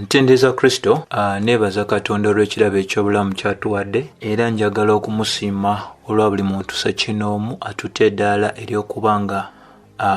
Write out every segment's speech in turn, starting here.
Ntendeza Kristo, nebaza Katonda olw'ekirabo eky'obulamu kyatuwadde era njagala okumusiima olwa buli muntu ssekinoomu atutte eddaala ery'okubanga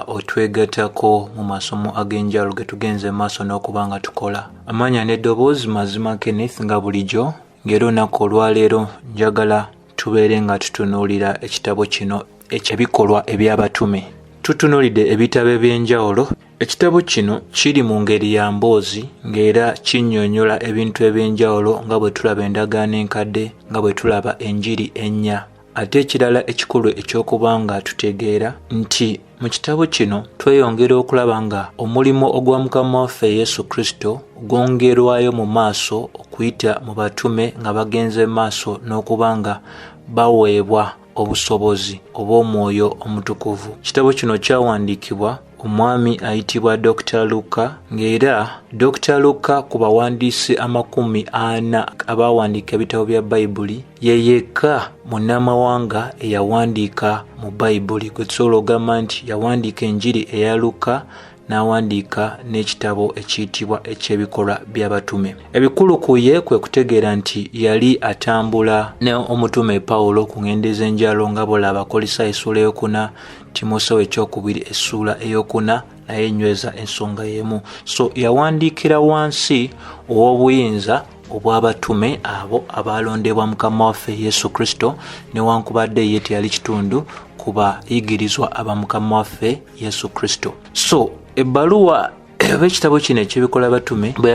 otwegatako mu masomo ag'enjawulo ge tugenze maaso n'okuba nga tukola. Amanya n'eddoboozi mazima Kenneth nga bulijjo, ng'era olunaku olwaleero njagala tubeere nga tutunuulira ekitabo kino eky'ebikolwa eby'Abatume. Tutunuulidde ebitabo eby'enjawulo. Ekitabo kino kiri mu ngeri ya mboozi ng'era kinnyonnyola ebintu eby'enjawulo nga bwe tulaba endagaano enkadde, nga bwe tulaba enjiri ennya. Ate ekirala ekikulu eky'okuba nga tutegeera nti mu kitabo kino tweyongera okulaba nga omulimu ogwa Mukama waffe Yesu Kristo gwongerwayo mu maaso okuyita mu batume nga bagenze maaso n'okuba nga baweebwa obusobozi obw'Omwoyo Omutukuvu. Kitabo kino kyawandiikibwa omwami ayitibwa Dr. Luka, ng'era Dr. Luka ku bawandiisi 40 abawandiika ebitabo bya Bayibuli ye yekka munnamawanga eyawandiika mu Bayibuli. Gwe tusobola okugamba nti yawandiika enjiri eya Luka n'awandiika n'ekitabo ekiyitibwa eky'ebikolwa by'Abatume. Ebikulu ku ye kwe kutegeera nti yali atambula ne omutume Pawulo ku ngendo ez'enjawulo nga bw'olaba Abakolosaayo essuula ey'okuna, Timoseewo ekyokubiri essuula ey'okuna, naye nyweza ensonga y'emu. So yawandiikira wansi ow'obuyinza obw'abatume abo abalondebwa Mukama waffe Yesu Kristo, newankubadde ye teyali kitundu ku bayigirizwa aba Mukama waffe Yesu Kristo. So ebbaluwa ekitabo kino eky'ebikolwa Abatume bwe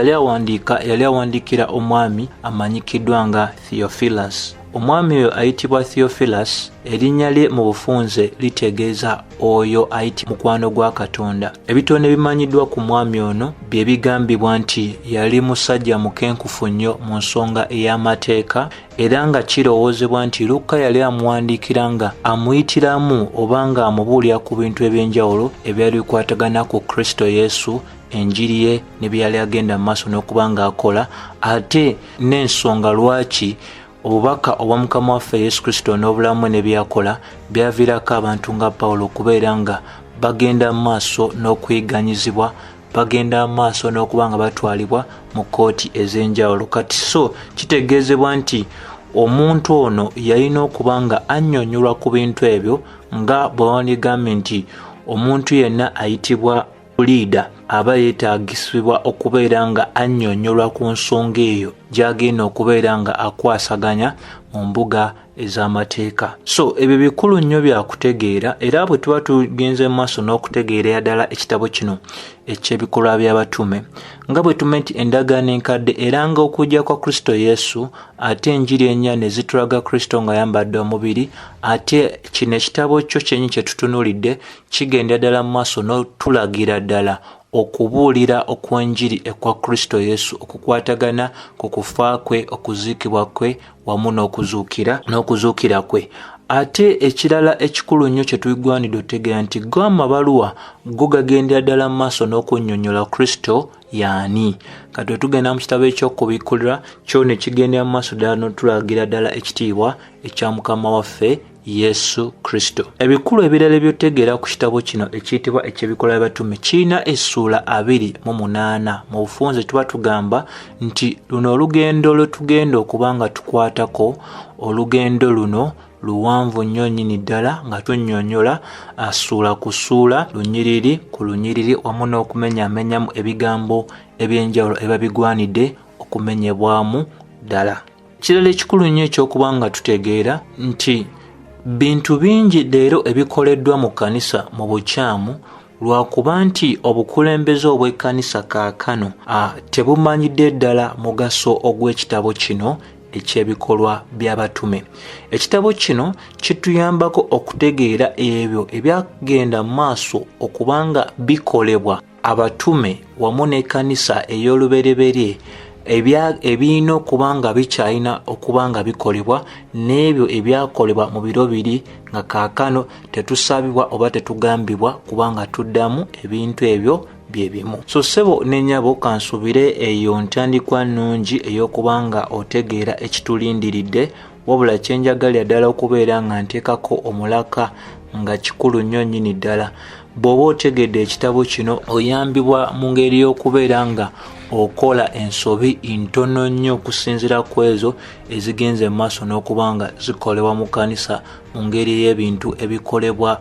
yali awandiikira omwami amanyikiddwa nga Theophilus. Omwami oyo ayitibwa Theophilus, erinnya lye mu bufunze litegeeza oyo ayiti mukwano gwa Katonda. Ebitono ebimanyiddwa ku mwami ono bye bigambibwa nti yali musajja mukenkufu nnyo mu nsonga ey'amateeka, era nga kirowoozebwa nti Luka yali amuwandiikira nga amuyitiramu oba nga amubuulira ku bintu eby'enjawulo ebyali bikwatagana ku Kristo Yesu, enjiri ye ne bye yali agenda mu maaso n'okuba ng'akola, ate n'ensonga lwaki obubaka obwa Mukama waffe Yesu Kristo n'obulamu ne byakola byaviirako abantu nga Pawulo okubeera nga bagenda mu maaso n'okuyiganyizibwa, bagenda mu maaso n'okuba nga batwalibwa mu kooti ez'enjawulo. Kati so kitegeezebwa nti omuntu ono yalina okuba nga annyonnyolwa ku bintu ebyo, nga bwe wandigambye nti omuntu yenna ayitibwa liida aba yeetaagisibwa okubeera nga annyonnyolwa ku nsonga eyo gy'agenda okubeera nga akwasaganya mu mbuga ez'amateeka. So ebyo bikulu nnyo byakutegeera, era bwe tuba tugenze mu maaso n'okutegeera ddala ekitabo kino eky'ebikolwa by'Abatume, nga bwe tumanyi nti endagaano enkadde eranga okujja kwa Kristo Yesu, ate enjiri ennya ne zitulaga Kristo ng'ayambadde omubiri, ate kino ekitabo kyo kyenyi kye tutunuulidde kigenda ddala mu maaso n'otulagira ddala okubuulira okw'enjiri ekwa Kristo Yesu okukwatagana ku kufa kwe, okuziikibwa kwe wamu n'okuzuukira kwe. Ate ekirala ekikulu nnyo kye tugwanidde otegeera nti go amabaluwa go gagendera ddala mu maaso n'okunnyonnyola Kristo y'ani. Kati tugenda mu kitabo eky'okubikulira kyo ne kigendera mu maaso ddala n'otulagira ddala ekitiibwa ekya Mukama waffe Yesu Kristo. Ebikulu ebirala by'otegeera ku kitabo kino ekiyitibwa eky'ebikolwa by'Abatume kirina essuula 28. Mu bufunze tuba tugamba nti luno olugendo lwe tugenda okuba nga tukwatako, olugendo luno luwanvu nnyo nnyini ddala nga tunnyonnyola ssuula ku ssuula, lunyiriri ku lunyiriri, wamu n'okumenyamenyamu ebigambo eby'enjawulo eba bigwanidde okumenyebwamu ddala. Kirala ekikulu nnyo ekyokuba nga tutegeera nti bintu bingi leero ebikoleddwa mu kkanisa mu bukyamu lwakuba nti obukulembeze obw'ekkanisa kaakano tebumanyidde ddala mugaso ogw'ekitabo kino eky'ebikolwa by'Abatume. Ekitabo kino kituyambako okutegeera ebyo ebyagenda mu maaso okuba nga bikolebwa abatume wamu n'ekkanisa ey'olubereberye, ebirina okuba nga bikyalina okuba nga bikolebwa, n'ebyo ebyakolebwa mu biro biri nga kaakano tetusabibwa oba tetugambibwa kuba nga tuddamu ebintu ebyo bye bimu. So ssebo n'ennyabo kansubire eyo ntandikwa nnungi ey'okuba nga otegeera ekitulindiridde, wabula kyenjagalira ddala okubeera nga nteekako omulaka nga kikulu nnyo nnyini ddala. Bw'oba otegedde ekitabo kino oyambibwa mu ngeri y'okubeera nga okola ensobi ntono nnyo okusinziira ku ezo ezigenze mu maaso n'okuba nga zikolebwa mu kkanisa mu ngeri y'ebintu ebikolebwa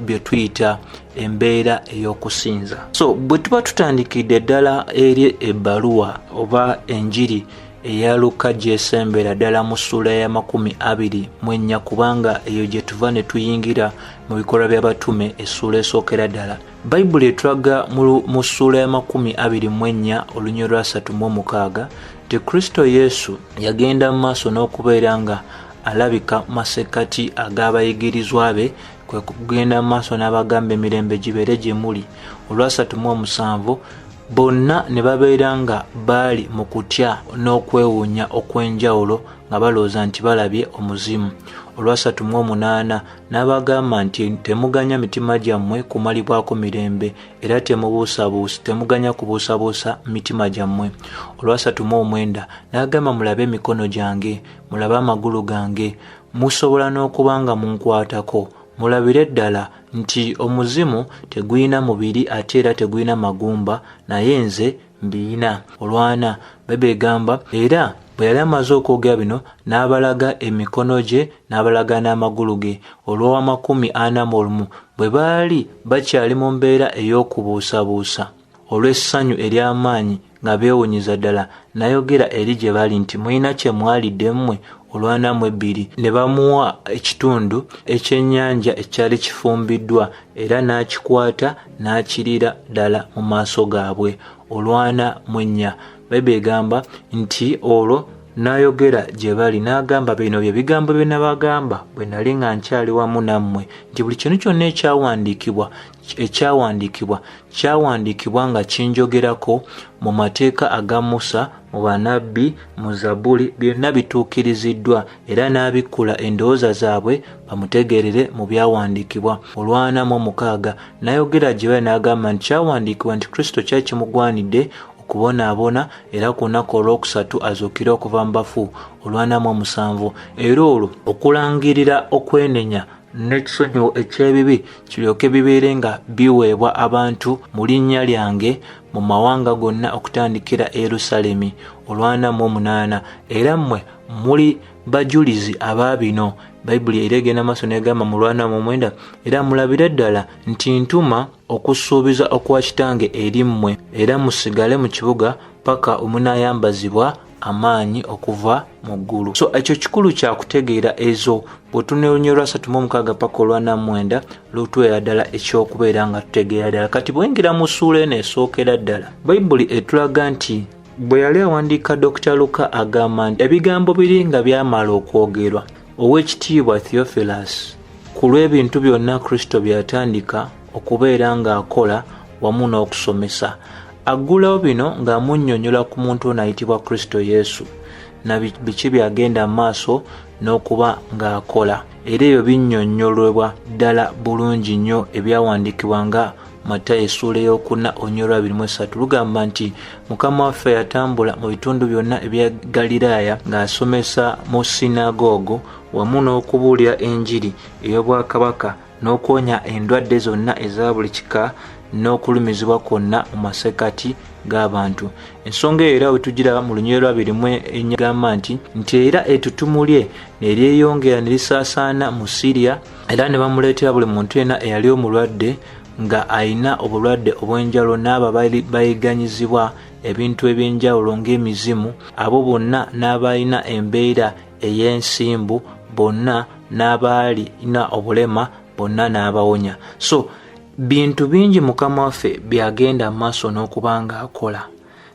bye tuyita embeera ey'okusinza. So bwe tuba tutandikidde ddala eri ebbaluwa oba enjiri eya Luka gyesembera ddala mu ssuula ya 24 kubanga eyo gye tuva ne tuyingira mu bikolwa by'abatume essuula esookera ddala. Bayibuli etulaga mu ssuula ya 24 olunyiriri lwa 36 nti Kristo Yesu yagenda mu maaso n'okubeera nga alabika masekati ag'abayigirizwa be, kwe kugenda mu maaso n'abagamba emirembe gibeere gye muli. Olwa 37 bonna ne babeera nga baali mu kutya n'okwewuunya okw'enjawulo nga balowooza nti balabye omuzimu. Olwa 38 n'abagamba nti temuganya mitima gyammwe kumalibwako mirembe era temuganya kubuusabuusa mitima gyammwe. Olwa 39 n'agamba mulabe emikono gyange, mulabe amagulu gange, musobola n'okuba nga munkwatako, mulabire ddala nti omuzimu tegulina mubiri ate era tegulina magumba, naye nze mbiyina. Olwana begamba era bwe yali amaze okwogera bino n'abalaga emikono gye n'abalaga n'amagulu ge. Olwa 41 bwe baali bakyali mu mbeera ey'okubuusabuusa olw'essanyu ery'amaanyi nga beewunyiza ddala, n'ayogera eri gye bali nti mulina kye mwalidde mmwe. Olwa 42 ne bamuwa ekitundu ekyennyanja ekyali kifumbiddwa era n'akikwata n'akirira ddala mu maaso gaabwe. Olwa 44 begamba nti olwo n'ayogera gye bali n'agamba bino bye bigambo bye nabagamba bwe nali nga nkyali wamu nammwe, nti buli kintu kyonna ekyawandiikibwa nga kinjogerako mu mateeka aga Musa, mu bannabbi, mu Zabbuli, byonna bituukiriziddwa era n'abikkula endowooza zaabwe bamutegeerere mu byawandiikibwa. Olwa 46 n'ayogera gye bali n'agamba nti kyawandiikibwa nti Kristo kyali kimugwanidde okubonaabona era ku lunaku olwokusatu azuukire okuva mu bafu. Olwa 47 era olwo okulangirira okwenenya n'ekisonyiwo eky'ebibi kiryoke bibeere nga biweebwa abantu mu linnya lyange mu mawanga gonna okutandikira e Yerusalemi. Olwa 48 era mmwe muli bajulizi aba bino. Bayibuli era egenda maaso n'egamba mu Lwa 49 era mulabire ddala nti ntuma okusuubiza okwa Kitange eri mmwe, era musigale mu kibuga paka omunaayambazibwa amaanyi okuva mu ggulu. So ekyo kikulu kya kutegeera ezo bwe tuneelunya olwa 36 paka olwa 49 lutuweera ddala ekyokubeera nga tutegeera ddala. Kati bwengera mu ssuula eno esookera ddala, Bayibuli etulaga nti bwe yali awandiika Dr. Luka agamba nti ebigambo biri nga byamala okwogerwa, Oweekitiibwa Theophilus, ku lw'ebintu byonna Kristo by'atandika okubeera ng'akola wamu n'okusomesa, aggulawo bino ng'amunnyonnyola ku muntu ono ayitibwa Kristo Yesu na biki byagenda mu maaso n'okuba ng'akola. Era ebyo binnyonnyolebwa ddala bulungi nnyo ebyawandiikibwa nga Matayo essuula ey'okuna olunyiriri lwa 23 lugamba nti Mukama waffe yatambula mu bitundu byonna ebya Galilaaya ng'asomesa mu sinagogo wamu n'okubuulira enjiri ey'obwakabaka n'okwonya endwadde zonna eza buli kika n'okulumizibwa kwonna mu masekati g'abantu. Ensonga era bwe tugira mu lunyiriri lwa 24 gamba nti era ettutumu lye ne lyeyongera ne lisaasaana mu Siriya, era ne bamuleetera buli muntu yenna eyali omulwadde nga ayina obulwadde obw'enjawulo n'abo bayiganyizibwa ebintu eby'enjawulo ng'emizimu, abo bonna n'abalina embeera ey'ensimbu bonna n'abalina obulema bonna n'abawonya. So bintu bingi Mukama waffe byagenda mu maaso n'okuba ng'akola,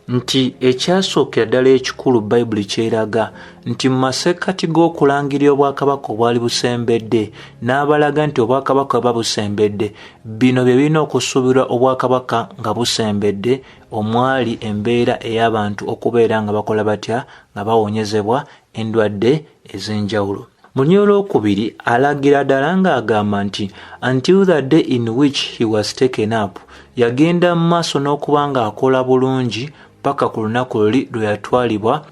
nti ekyasookera ddala ekikulu Bayibuli kyeraga nti mu masekkati g'okulangirira obwakabaka obwali busembedde n'abalaga nti obwakabaka bwe busembedde, bino bye birina okusuubirwa obwakabaka nga busembedde, omwali embeera ey'abantu okubeera nga bakola batya, nga bawonyezebwa endwadde ez'enjawulo. Mu Olwokubiri alagira ddala ng'agamba nti until the day in which he was taken up, yagenda mu maaso n'okuba ng'akola bulungi paka ku lunaku luli lwe yatwalibwa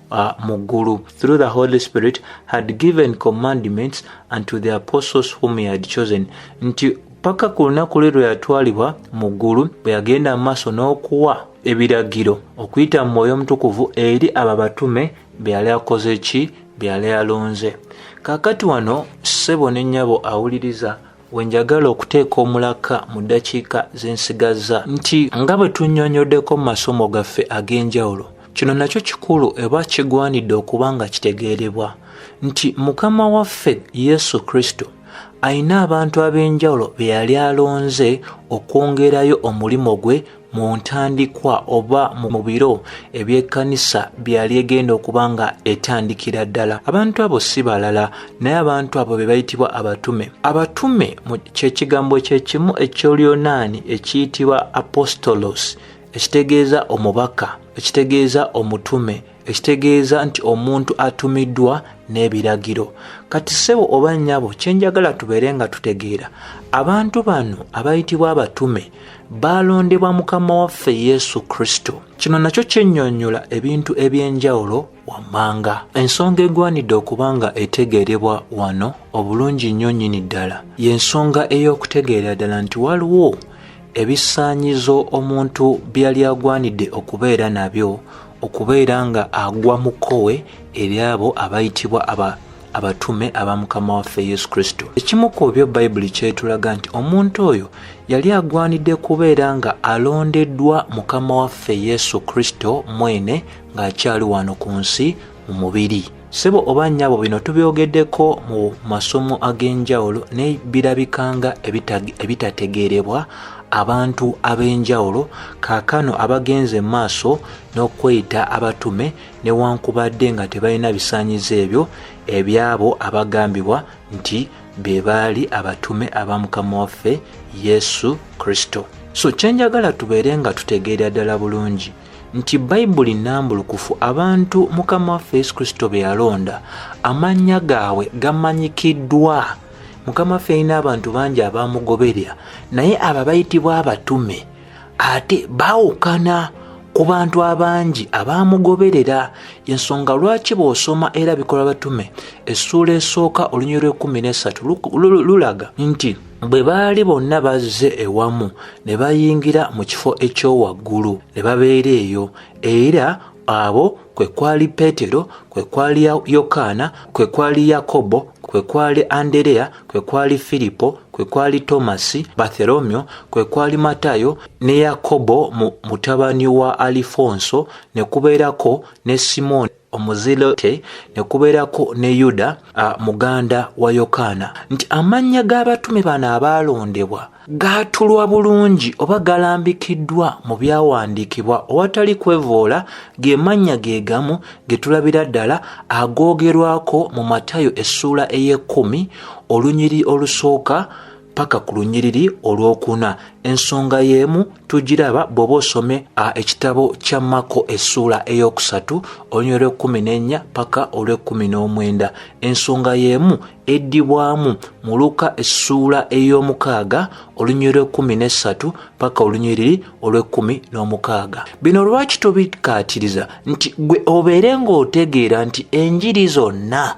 mu ggulu. Through the Holy Spirit had given commandments unto the apostles whom he had chosen. Nti paka ku lunaku lwe lwe yatwalibwa mu ggulu bwe yagenda mu maaso n'okuwa ebiragiro okuyita mu Mwoyo Mutukuvu eri ababatume byali akoze ki, byali alonze. Kaakati wano ssebo ne nnyabo awuliriza wenjagala okuteeka omulaka mu ddakiika z'ensigaza nti nga bwe tunnyonnyoddeko mu masomo gaffe ag'enjawulo, kino nakyo kikulu eba kigwanidde okuba nga kitegeerebwa nti Mukama waffe Yesu Kristo ayina abantu ab'enjawulo be yali alonze okwongerayo omulimo gwe mu ntandikwa oba mu biro eby'ekkanisa byali egenda okuba nga etandikira ddala. Abantu abo si balala naye abantu abo be bayitibwa abatume. Abatume kyekigambo kyekimu eky'Olyonaani ekiyitibwa apostolos, ekitegeeza omubaka, ekitegeeza omutume, ekitegeeza nti omuntu atumiddwa n'ebiragiro. Kati ssebo oba nnyabo kyenjagala tubeere nga tutegeera, abantu bano abayitibwa abatume baalondebwa Mukama waffe Yesu Kristo. Kino nakyo kyennyonnyola ebintu eby'enjawulo wammanga. Ensonga egwanidde okuba nga etegeerebwa wano obulungi nnyo nnyini ddala y'ensonga ey'okutegeera ddala nti waliwo ebisaanyizo omuntu byali agwanidde okubeera nabyo, okubeera nga agwa mu kkowe eri abo abayitibwa abatume aba Mukama waffe Yesu Kristo. Ekimu ku byo Bayibuli kyetulaga nti omuntu oyo yali agwanidde kubeera nga alondeddwa Mukama waffe Yesu Kristo mwene ng'akyali wano ku nsi mu mubiri. Ssebo oba nnyabo bino tubyogeddeko mu masomo ag'enjawulo naye birabikanga ebitategeerebwa abantu ab'enjawulo kaakano abagenze maaso n'okweyita abatume newankubadde nga tebalina bisaanyizo ebyo ebyabo abagambibwa nti be baali abatume aba Mukama waffe Yesu Kristo. So kyenjagala tubeere nga tutegeera ddala bulungi nti Bayibuli nnambulukufu abantu Mukama waffe Yesu Kristo be yalonda amannya gaabwe gamanyikiddwa. Mukama waffe alina abantu bangi abamugoberera naye abo bayitibwa abatume ate baawukana ku bantu abangi abamugoberera. Ensonga lwaki bw'osoma era Ebikolwa Abatume essuula esooka olunyiri lw'13 lulaga nti bwe baali bonna bazze ewamu ne bayingira mu kifo ekyowaggulu ne babeera eyo, era abo kwe kwali Peetero, kwe kwali Yokaana, kwe kwali Yakobo, kwe kwali Andereya, kwe kwali Filipo, kwe kwali Tomasi, Bartholomew, kwe kwali Matayo ne Yakobo mutabani wa Alifonso, ne kubeerako ne Simooni Omuzilote, ne kubeerako ne Yuda muganda wa Yokaana. Nti amannya g'abatume bano abaalondebwa gaatulwa bulungi oba galambikiddwa mu byawandiikibwa owatali kwevoola, ge mannya ge gamu ge tulabira ddala agoogerwako mu Matayo essuula ey'E10 olunyiri olusooka paka ku lunyiriri olwokuna. Ensonga y'emu tugiraba bw'oba osome ekitabo kya Mako essuula ey'okusatu olunyiri olw'14 paka olw'19. Ensonga y'emu eddibwamu mu Luka essuula ey'omukaaga olunyiri olw'13 paka olunyiriri olw'16. Bino lwaki tubikaatiriza nti gwe obeere ng'otegeera nti enjiri zonna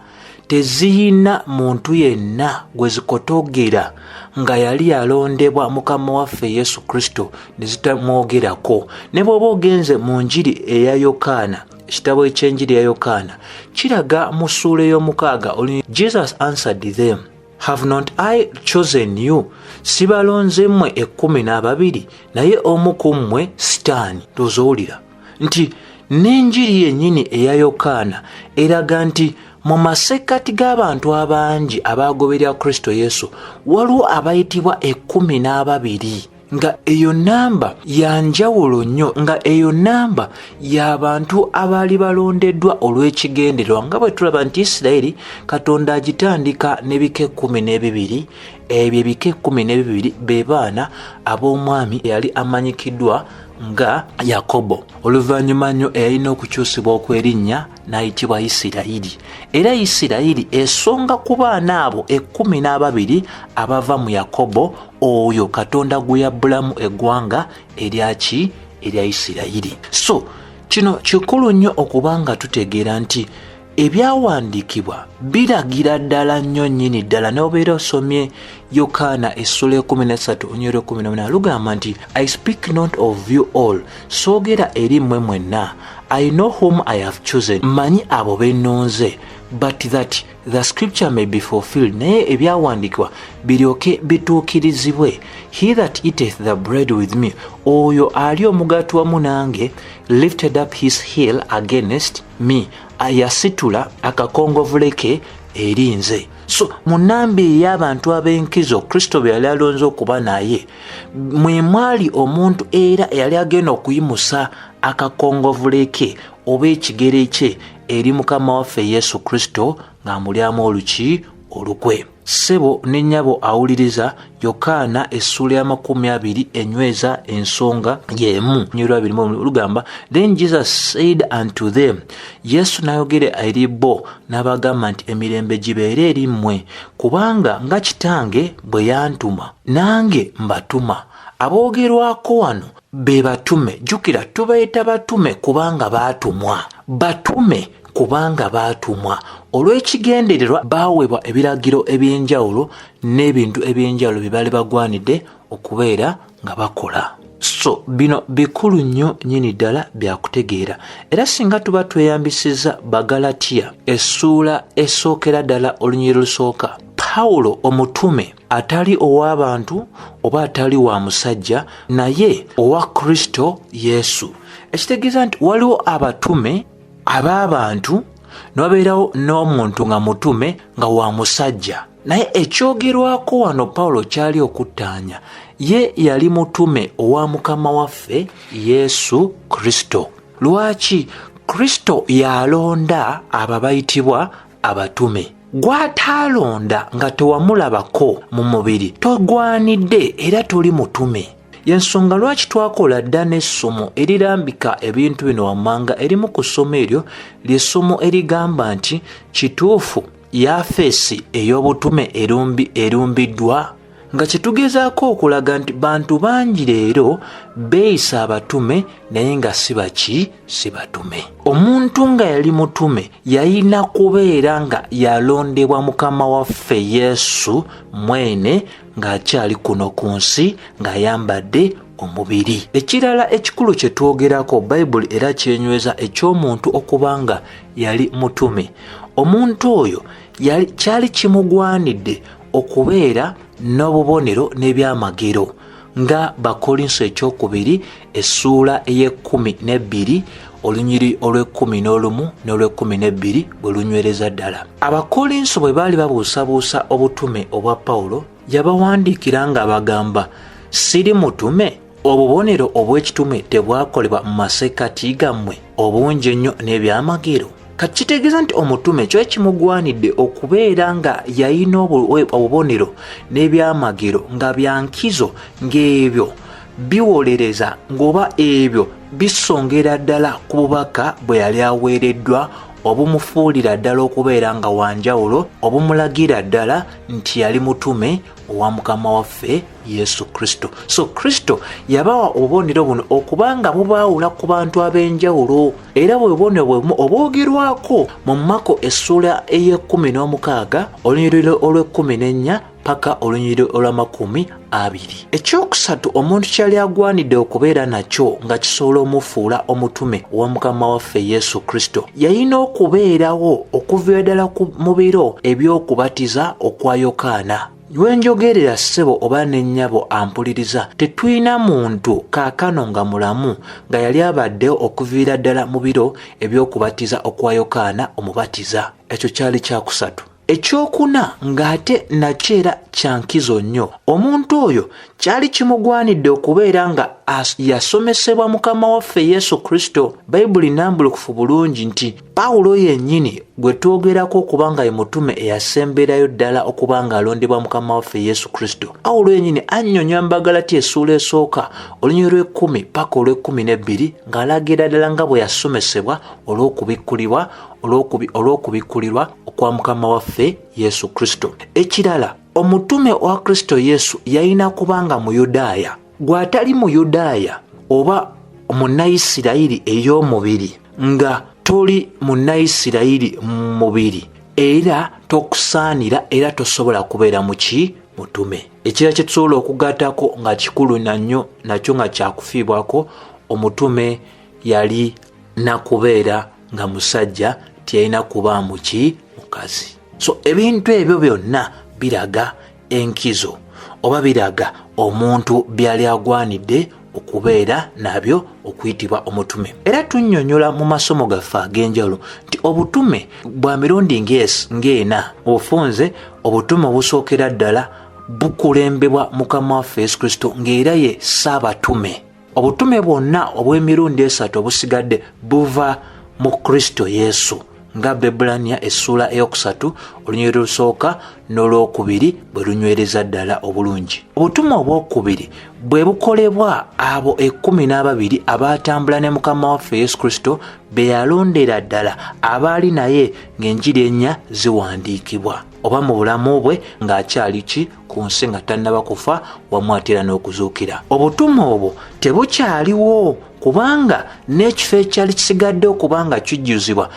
teziyina muntu yenna gwe zikotogera nga yali yalondebwa Mukama waffe Yesu Kristo ne zitamwogerako. Ne bw'oba ogenze mu njiri eya Yokaana, ekitabo eky'enjiri ya Yokaana kiraga mu ssuula ey'omukaaga, Jesus answered them, Have not I chosen you? Sibalonze mmwe 12 naye omu ku mmwe Sitaani. Tozowulira nti n'enjiri yennyini eya Yokaana eraga nti mu masekkati g'abantu abangi abagoberera Kristo Yesu waliwo abayitibwa 12, nga eyo namba ya njawulo nnyo, nga eyo namba y'abantu abaali balondeddwa olw'ekigendererwa. Nga bwe tulaba nti Isirayiri Katonda agitandika n'ebika 12, ebyo ebika 12 be baana ab'omwami eyali amanyikiddwa nga Yakobo. Oluvannyuma nnyo eyalina okukyusibwa okw'erinnya n'ayitibwa Isirayiri. Era Isirayiri esonga ku baana abo 12 abava mu Yakobo oyo Katonda gwe yabbulamu eggwanga erya Isirayiri. So kino kikulu nnyo okuba nga tutegeera nti ebyawandiikibwa biragira ddala nnyo nnyini ddala n'obeera osomye Yokaana essula 13:18 lugamba nti I speak not of you all, soogera eri mmwe mwenna. I know whom I have chosen, mmanyi abo be nnonze, but that the scripture may be fulfilled, naye ebyawandiikibwa biryoke bituukirizibwe. He that eateth the bread with me, oyo ali omugaati wamu nange, lifted up his heel against me, yasitula akakongovule ke eri nze. So munambi y'abantu ab'enkizo Kristo bye yali alonze okuba naye, mwe mwali omuntu era eyali agenda okuyimusa akakongovule ke oba ekigere kye eri Mukama waffe Yesu Kristo ng'amulyamu oluki olukwe. Ssebo ne nnyabo awuliriza Yokaana essula 20 enyweza ensonga y'emu lugamba, Then Jesus said unto them, Yesu n'ayogera eri bo n'abagamba nti emirembe gibeere eri mmwe, kubanga nga kitange bwe yantuma nange mbatuma. Aboogerwako wano be batume. Jjukira tubayita batume kubanga baatumwa. Batume kubanga baatumwa. Olw'ekigendererwa baawebwa ebiragiro eby'enjawulo n'ebintu eby'enjawulo bye baali bagwanidde okubeera nga bakola. So bino bikulu nnyo nnyini ddala byakutegeera. Era singa tuba tweyambisiza Bagalatiya essula esookera ddala olunyiriri lusooka, Pawulo omutume atali ow'abantu oba atali wa musajja, naye owa Kristo Yesu. Ekitegeeza nti waliwo abatume ab'abantu n'wabeerawo n'omuntu nga mutume nga wa musajja. Naye ekyogerwako wano Pawulo kyali okuttaanya, ye yali mutume owa Mukama waffe Yesu Kristo. Lwaki? Kristo yalonda abo abayitibwa abatume. Gw'ataalonda nga tewamulabako mu mubiri togwanidde era toli mutume. Yensonga lwaki twakola dda n'essomo erirambika ebintu bino wammanga. Erimu ku ssomo eryo ly'essomo erigamba nti kituufu yafeesi ey'obutume erumbiddwa, nga kitugezaako okulaga nti bantu bangi leero beeyisa abatume naye nga si batume. Omuntu nga yali mutume yalina kubeera nga yalondebwa Mukama waffe Yesu mwene ng'akyali kuno ku nsi ng'ayambadde omubiri. Ekirala ekikulu kye twogerako Bayibuli era kyenyweza eky'omuntu okuba nga yali mutume. Omuntu oyo kyali kimugwanidde okubeera n'obubonero n'ebyamagero nga Bakolinso ekyokubiri essula ey'12 olunyiri olw'11 n'olw'12 bwe lunywereza ddala. Abakolinso bwe baali babuusabuusa obutume obwa Pawulo, yabawandiikira nga bagamba, siri mutume? Obubonero obw'ekitume tebwakolebwa mu masekkati gammwe obungi ennyo n'ebyamagero? Kati kitegeeza nti omutume kyo kimugwanidde okubeera nga yalina obubonero n'ebyamagero nga byankizo, ng'ebyo biwolereza ng'oba ebyo bisongera ddala ku bubaka bwe yali aweereddwa, obumufuulira ddala okubeera nga wanjawulo, obumulagira ddala nti yali mutume owa Mukama waffe Yesu Kristo. So Kristo yabawa obubonero buno okubanga bubaawula ku bantu ab'enjawulo, era bwe bubonero bwebumu obwogerwako mu Mako essula ey'16 olunyiriri olw'14 paka olunyiriri olw'20. Ekyokusatu omuntu kyali agwanidde okubeera nakyo nga kisobola omufuula omutume owa Mukama waffe Yesu Kristo, yalina okubeerawo okuva ddala mu biro eby'okubatiza okwa Yokaana. Lwenjogerera ssebo oba n'ennyabo ampuliriza, tetulina muntu kaakano nga mulamu nga yali abaddewo okuviira ddala mu biro eby'okubatiza okwa Yokaana omubatiza. Ekyo kyali kyakusatu. Ekyokuna ng'ate nakyo era kyankizo nnyo. Omuntu oyo kyali kimugwanidde okubeera nga yasomesebwa Mukama waffe Yesu Kristo. Bayibuli nnambulukufu bulungi nti Pawulo yennyini gwe twogerako okuba nga ye mutume eyasemberayo ddala okuba nga alondebwa Mukama waffe Yesu Kristo. Pawulo yennyini annyonnyola mu Bagalatiya essula esooka olunyiriri lw'10 paka olw'12 ng'alagira ddala nga bwe yasomesebwa olw'okubikkulirwa okwa Mukama waffe Yesu Kristo. Ekirala, omutume wa Kristo Yesu yalina kubanga Muyudaaya. Gw'atali Muyudaaya oba Munnayisirayiri ey'omubiri nga toli munnaisirayiri mu mubiri era tokusaanira era tosobola kubeera muki mutume. Ekirala kye tusobola okugattako nga kikulu nnyo nakyo nga kyakufiibwako, omutume yali nakubeera nga musajja, tiyalina kuba muki mukazi. So ebintu ebyo byonna biraga enkizo oba biraga omuntu byali agwanidde okubeera nabyo okuyitibwa omutume. Era tunnyonnyola mu masomo gaffe ag'enjawulo nti obutume bwa mirundi ng'ena obufunze. Obutume obusookera ddala bukulembebwa Mukama waffe Yesu Kristo ng'era ye Saabatume. Obutume bwonna obw'emirundi 3 obusigadde buva mu Kristo Yesu, nga Bebulaniya essula 3 olunyiriri olusooka n'olwokubiri bwe lunywereza ddala obulungi. Obutume obwokubiri bwe bukolebwa abo 12 abatambula ne Mukama waffe Yesu Kristo be yalondera ddala abaali naye ng'enjiri 4 ziwandiikibwa, oba mu bulamu bwe ng'akyali ki ku nsi nga tannaba kufa wamu atera n'okuzuukira. Obutume obwo tebukyaliwo kubanga n'ekifo ekyali kisigadde okubanga kijjuzibwa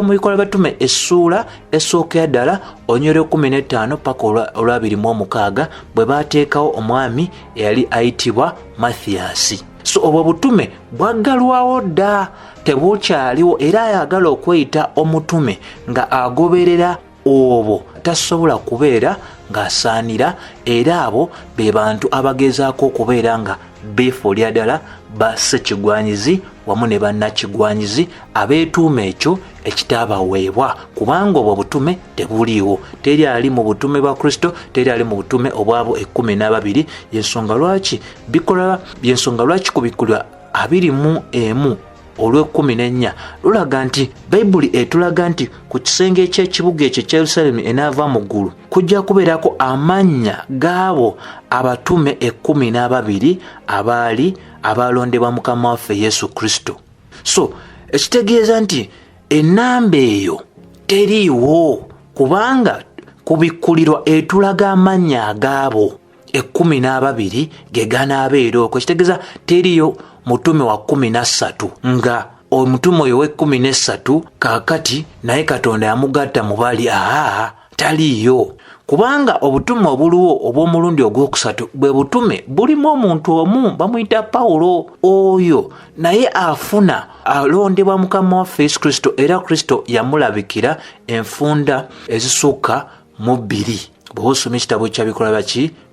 mu Bikola Batume essula esookera ddala olunyiriri 15 paka olwa 26 bwe baateekawo omwami eyali ayitibwa Mathiyasi. So obwo butume bwaggalwawo dda, tebukyaliwo, era ayagala okweyita omutume nga agoberera obwo tasobola kubeera ng'asaanira, era abo be bantu abagezaako okubeera nga beefuulira ddala bassekigwanyizi wamu ne bannakigwanyizi abeetuuma ekyo ekitaabaweebwa, kubanga obwo butume tebuliiwo. Teri ali mu butume bwa Kristo, teri ali mu butume obwabo 12. Yensonga lwaki ku Bikolwa 21 olw'14 lulaga nti Bayibuli etulaga nti ku kisenge eky'ekibuga ekyo kya Yerusalemu enaava mu ggulu kujja kubeerako amannya g'abo abatume 12 abaali abalondebwa Mukama waffe Yesu Kristo. So ekitegeeza nti ennamba eyo teriiwo, kubanga ku Bikkulirwa etulaga amannya ag'abo 12 ge ganaabeera okwo. Ekitegeeza teriyo mutume wa 13 nga omutume oyo we13 kaakati naye Katonda yamugatta mu bali. Taliyo, kubanga obutume obuliwo obw'omulundi ogwokusatu bwe butume bulimu omuntu omu bamuyita Pawulo. Oyo naye afuna alondebwa Mukama waffe Yesu Kristo, era Kristo yamulabikira enfunda ezisukka mu 2 bwe osoma ekitabo kya Bikolwa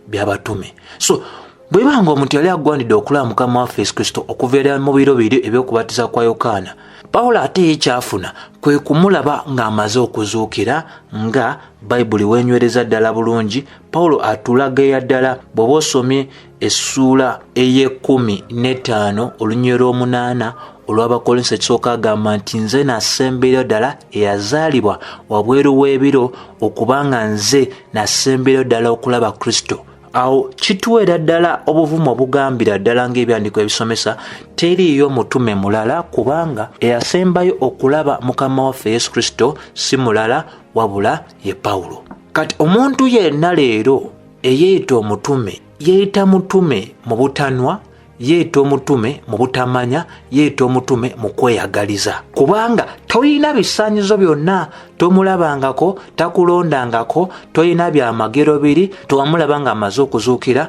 by'Abatume. So bwe banga omuntu yali agwanidde okulaba Mukama waffe Yesu Kristo okuveera mu biro biri eby'okubatiza kwa Yokaana, Pawulo ate ye kyafuna kwe kumulaba ng'amaze okuzuukira, nga Bayibuli wenywereza ddala bulungi. Pawulo atulaga ddala bw'oba osomye essula 15 olunyiriri 8 olw'Abakolinso ekisooka agamba nti nze nasembeera ddala eyazaalibwa wabweru w'ebiro okubanga nze nasembeera ddala okulaba Kristo. Awo kituweera ddala obuvumu obugambira ddala ng'ebyandiko ebisomesa teriiyo mutume mulala, kubanga eyasembayo okulaba Mukama waffe Yesu Kristo si mulala wabula ye Pawulo. Kati omuntu yenna leero eyeeyita omutume yeeyita mutume mu butanwa, yeeyita omutume mu butamanya, yeeyita omutume mu kweyagaliza, kubanga toyina bisaanyizo byonna, tomulabangako, takulondangako, toyina byamagero biri, towamulaba nga amaze okuzuukira,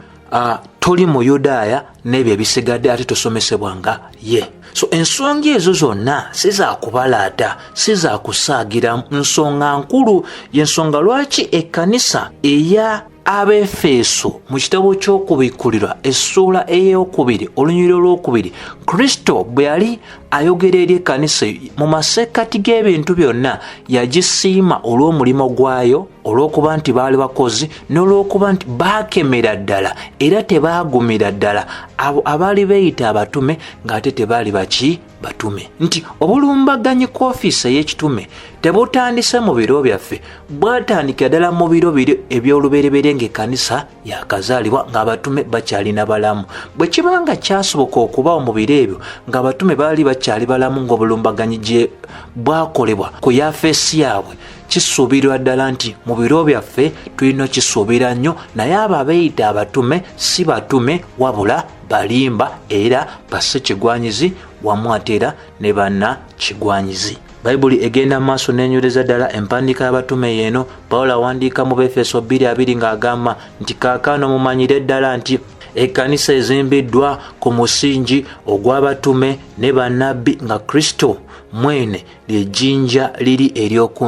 toli mu Yudaaya n'ebyo ebisigadde ate tosomesebwanga ye. So ensonga ezo zonna si za kubalaata, si za kusaagira, nsonga nkulu y'ensonga lwaki ekkanisa eya Abefeso mu kitabo ky'okubikkulirwa essula 2 olunyiriri olwokubiri, Kristo bwe yali ayogera eri ekkanisa mu masekkati g'ebintu byonna yagisiima olw'omulimu gwayo, olw'okuba nti baali bakozi n'olw'okuba nti baakemera ddala era tebaagumira ddala abo abaali beeyita abatume ng'ate tebaali batume. Nti obulumbaganyi ku ofiisi ey'ekitume tebutandise mu biro byaffe, bwatandikira ddala mu biro biri eby'olubereberye ng'ekkanisa yakazaalibwa ng'abatume bakyalina balamu. Bwe kibanga kyasoboka okubawo mu biro ebyo ng'abatume baali bakyali balamu ng'obulumbaganyi gye bwakolebwa ku yafeesi yaabwe, kisuubirwa ddala nti mu biro byaffe tulina kisuubira nnyo, naye abo abeeyita abatume si batume wabula balimba era bassekigwanyizi wamu ate era ne banna kigwanyizi. Bayibuli egenda maaso n'enywereza ddala empandiika y'abatume yeeno. Pawulo awandiika mu Befeso 2:2 ng'agamba nti kaakano mumanyire ddala nti ekkanisa ezimbiddwa ku musingi ogw'abatume ne bannabbi nga Kristo mwene ly'ejjinja liri ery'oku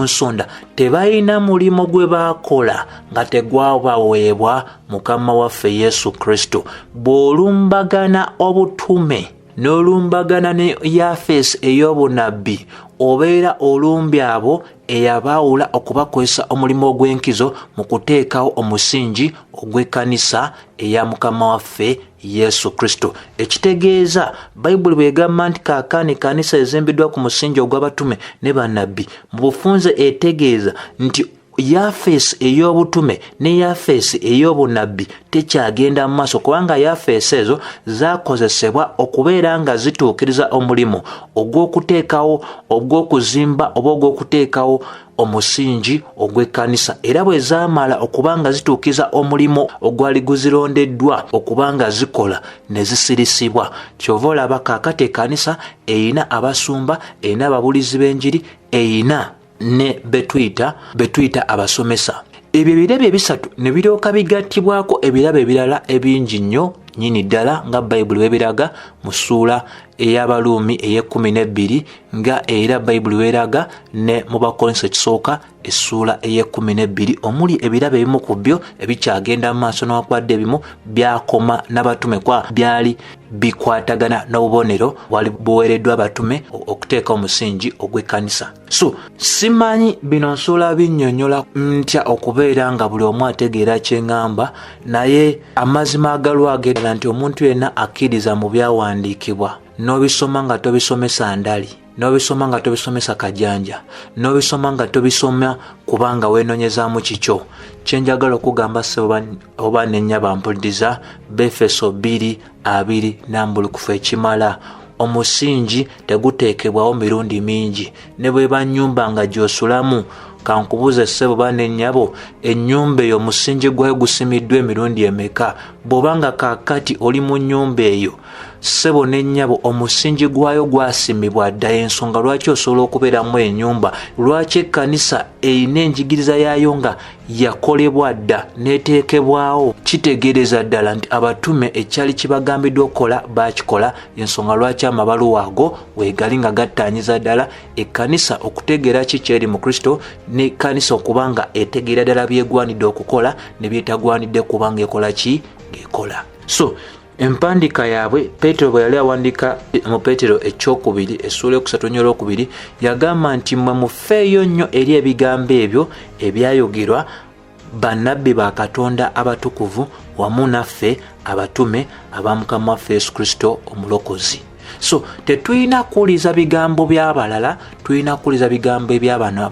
nsonda. Tebalina mulimo gwe baakola nga tegwabaweebwa Mukama waffe Yesu Kristo. Bw'olumbagana obutume n'olumbagana ne yafeesi ey'obunabbi, obeera olumbye abo eyabaawula okubakozesa omulimu ogw'enkizo mu kuteekawo omusingi ogw'ekkanisa eya Mukama waffe Yesu Kristo. Ekitegeeza Bayibuli bw'egamba nti kaakano ekkanisa ezimbiddwa ku musingi ogw'abatume ne bannabbi, mu bufunze etegeeza nti yafeesi ey'obutume ne yafeesi ey'obunabbi tekyagenda mu maaso, kubanga yafeesi ezo zaakozesebwa okubeera nga zituukiriza omulimu ogw'okuteekawo, ogw'okuzimba oba ogw'okuteekawo omusingi ogw'ekkanisa, era bwe zaamala okuba nga zituukiza omulimu ogwali guzirondeddwa okuba nga zikola ne zisirisibwa. Kyova olaba kaakati ekkanisa eyina abasumba, eyina ababulizi b'enjiri, eyina ne betuyita abasomesa. Ebyo ebirabo ebisatu ne birooka bigattibwako ebirabo ebirala ebingi nnyo nnyini ddala nga Bayibuli bw'ebiraga mu ssuula ey'Abaluumi ey'e12, nga era Bayibuli bw'eraga ne mu Bakolinso ekisooka essuula ey'e12, omuli ebirabo ebimu ku byo ebikyagenda mu maaso n'okwakwadde ebimu byakoma n'abatume kwa byali bikwatagana n'obubonero wali buweereddwa abatume okuteeka omusingi ogw'ekkanisa. So simanyi bino nsobola binnyonnyola ntya okubeera nga buli omu ategeera kyeŋŋamba, naye amazima agalwage nti omuntu yenna akkiriza mu byawandiikibwa n'obisoma nga tobisomesa ndali, n'obisoma nga tobisomesa kajanja, n'obisoma nga tobisoma kubanga weenoonyezaamu kikyo. Kyenjagala okugamba ssebo oba nennyaba mpuliriza, Befeso 2:2 nambulukufu ekimala. Omusingi teguteekebwawo mirundi mingi, ne bw'eba nnyumba nga gy'osulamu. Kankubuuze ssebo ba nennyabo, ennyumba eyo omusingi gwayo gusimiddwa emirundi emeka? Bw'obanga kaakati oli mu nnyumba eyo, ssebo nennyabo, omusingi gwayo gwasimibwa dda. Ensonga lwaki osobola okubeeramu ennyumba? Lwaki ekkanisa eyina enjigiriza yaayo nga yakolebwa dda n'eteekebwawo? Kitegeereza ddala nti abatume ekyali kibagambiddwa okukola baakikola. Ensonga lwaki amabaluwa ago weegali nga gattaanyiza ddala ekkanisa okutegeera kiki eri mu Kristo, n'ekkanisa okuba nga etegeera ddala byegwanidde okukola ne byetagwanidde kuba nga ekola ki ng'ekola. So empandiika yaabwe Peetero bwe yali awandiika mu Peetero ekyokubiri essuula y'okusatu yagamba nti mmwe mufeeyo nnyo eri ebigambo ebyo ebyayogerwa bannabbi ba Katonda abatukuvu wamu naffe abatume aba Mukama waffe Yesu Kristo omulokozi. So tetulina kuwuliza bigambo by'abalala, tulina kuwuliza bigambo eby'abano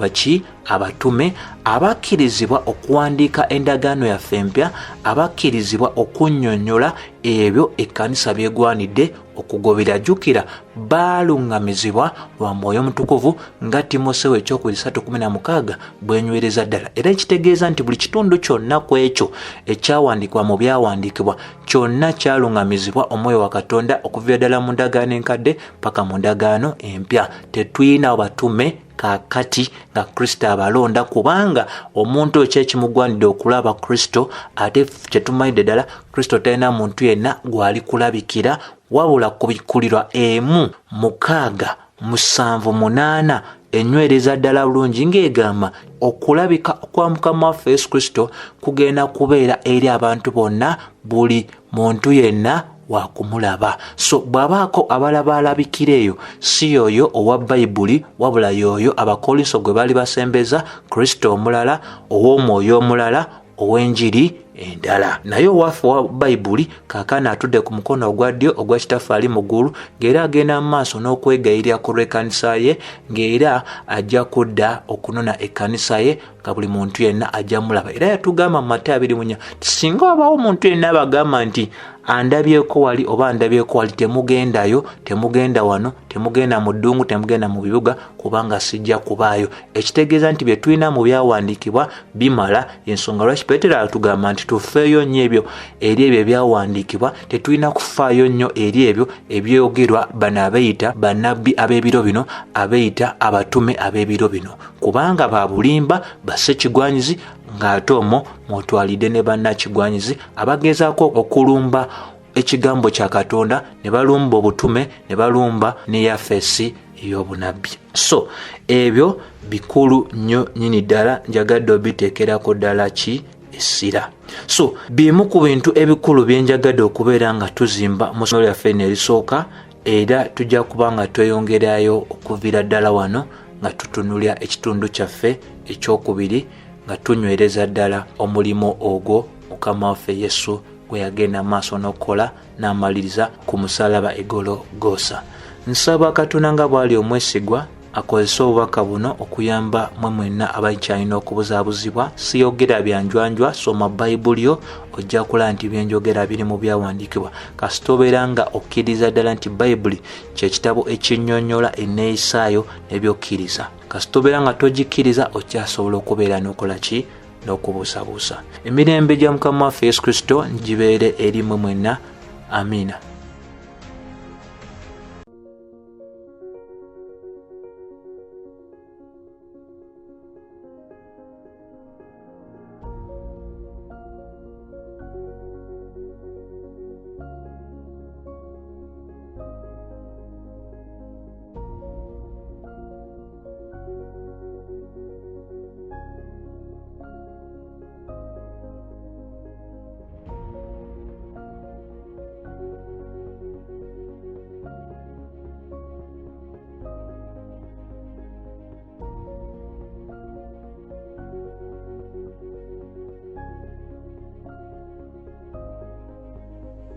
abatume abakkirizibwa okuwandiika endagaano yaffe empya, abakkirizibwa okunnyonnyola ebyo ekkanisa byegwanidde okugobera. Jjukira baaluŋŋamizibwa lwa Mwoyo Mutukuvu nga Timoseewo 2:3-16 bwenywereza ddala. Era ekitegeeza nti buli kitundu kyonna ku ekyo ekyawandiikibwa mu byawandiikibwa kyonna kyaluŋŋamizibwa Omwoyo wa Katonda okuviira ddala mu ndagaano enkadde paka mu ndagaano empya. Tetulina batume kaakati nga Kristo abalonda, kubanga omuntu ekyekimugwanidde okulaba Kristo, ate kyetumanyidde ddala Kristo talina muntu yenna gwali kulabikira wabula kubikkulirwa 1:6-7-8 enywereza ddala bulungi ng'egamba okulabika kwa Mukama waffe Yesu Kristo kugenda kubeera eri abantu bonna, buli muntu yenna wakumulaba. So bw'abaako abalaba alabikira eyo, si yoyo owa Bayibuli wabula yoyo Abakolinso gwe bali basembeza, Kristo omulala, ow'omwoyo omulala, ow'enjiri endala. Naye owaffe wa Bayibuli kaakano atudde ku mukono ogwa ddyo ogwa Kitaffe ali mu ggulu, ng'era agenda mu maaso n'okwegayirira ku lw'ekkanisa ye, ng'era ajja kudda okunona ekkanisa ye nga buli muntu yenna ajja mulaba. Era yatugamba mu Matayo 24 singa wabaawo omuntu yenna abagamba nti andabyeko wali oba andabyeko wali, temugendayo, temugenda wano, temugenda mu ddungu, temugenda mu bibuga, kubanga sijja kubaayo. Ekitegeeza nti bye tulina mu byawandiikibwa bimala. Ensonga lwaki Peetero atugamba nti tufeeyo nnyo ebyo eri ebyo ebyawandiikibwa, tetulina kufaayo nnyo eri ebyo ebyogerwa bano abeeyita bannabbi ab'ebiro bino, abeeyita abatume ab'ebiro bino, kubanga babulimba bassekigwanyizi ng'ate omwo mwotwalidde ne bannakigwanyizi abagezaako okulumba ekigambo kya Katonda, ne balumba obutume, ne balumba ne yafeesi ey'obunabbi. So ebyo bikulu nnyo nnyini ddala, njagadde obiteekerako ddala ki essira. So bimu ku bintu ebikulu bye njagadde okubeera nga tuzimba mu ssomero lyaffe erisooka, era tujja kuba nga tweyongerayo okuviira ddala wano nga tutunulya ekitundu kyaffe ekyokubiri, nga tunywereza ddala omulimu ogwo Mukama waffe Yesu gwe yagenda maaso n'okukola n'amaliriza ku musalaba Golgotha. Nsaba Katonda nga bw'ali omwesigwa akozese obubaka buno okuyamba mwe mwenna abakyalina okubuzaabuzibwa. Siyogera byanjwanjwa, soma Bayibuli yo ojja kulaba nti byenjogera biri mu byawandiikibwa, kasita obeera nga okkiriza ddala nti Bayibuli kye kitabo ekinnyonnyola enneeyisaayo n'ebyokkiriza. Kasita obeera nga togikkiriza okyasobola okubeera n'okola ki, n'okubuusabuusa. Emirembe gya Mukama waffe Yesu Kristo gibeere eri mwe mwenna. Amiina.